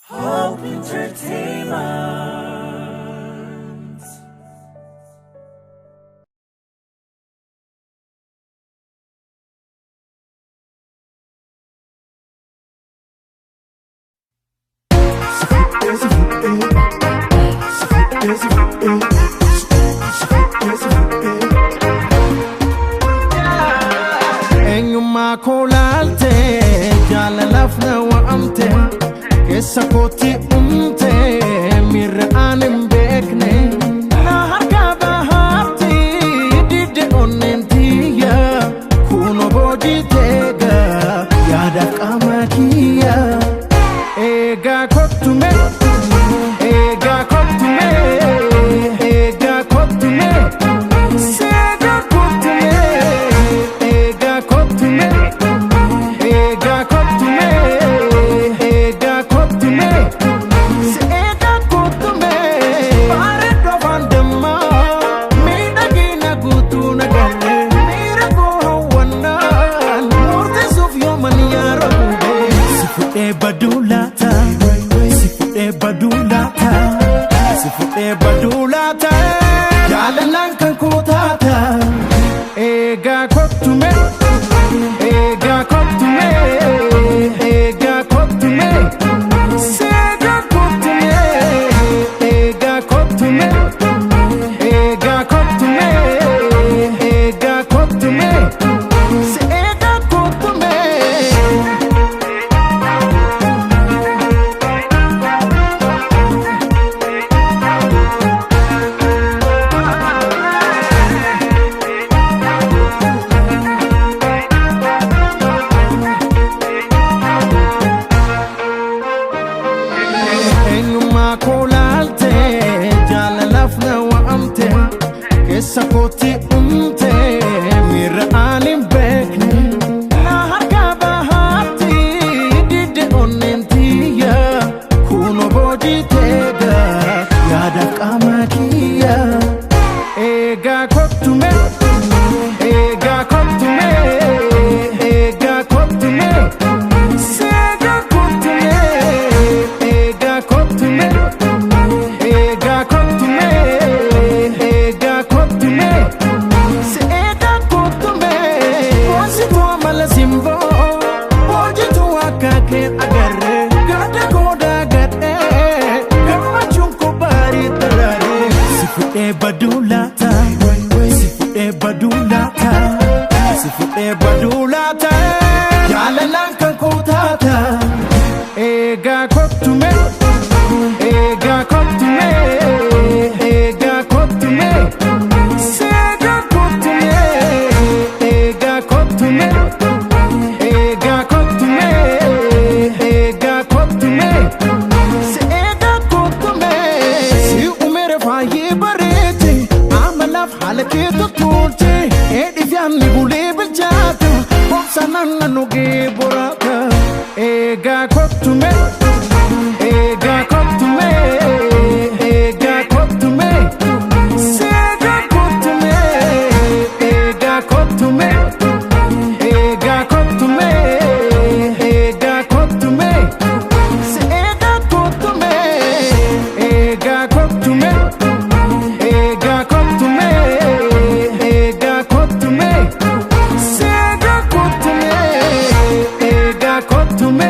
Hope Entertainment. Enyuma kolalte jalalafna wa amte kesa koti umte mir'an mbekne na harka bahati dide onentiya kuno bojitega yada kamakia ega kotume ega kotume ega kotume sega kotume ega kotume ega kotume ega kotume sega kotume pare do vandama mina gina gutuna galle mira ko hawana murte suf yomani ya rabbe sifude badulata sifude badulata sifude badulata jalalan kan kutata ega kotume ega kotume ega kotume sega kotume ega kotume ega kotume ega kotume sega kotume Enyuma kolalte jalalafna wa amte kesa koti umte mir'an mbekne na harka bahati dide onentiya kuno bojitega yada kamakia ega kotume ega kotume ega kotume sega kotume ega kotume ega kotume ega kotume sega kotume kosi to mala simbo oji to akake agarre gada goda gade kama chunko bari tarare sifude badulata sifude badulata sifude badulata jalalan kan kutata ega kotume ega kotume ega kotume sega kotume ega kotume ega kotume ega kotume sega kotume si umere fayi barete amalaf halake to tulte edi fianni bule biljata hopsanan nuge borata ega kotume ega kotume ega kotume sega kotume ega kotume ega kotume ega kotume sega kotume ega kotume ega kotume ega kotume sega kotume ega kotume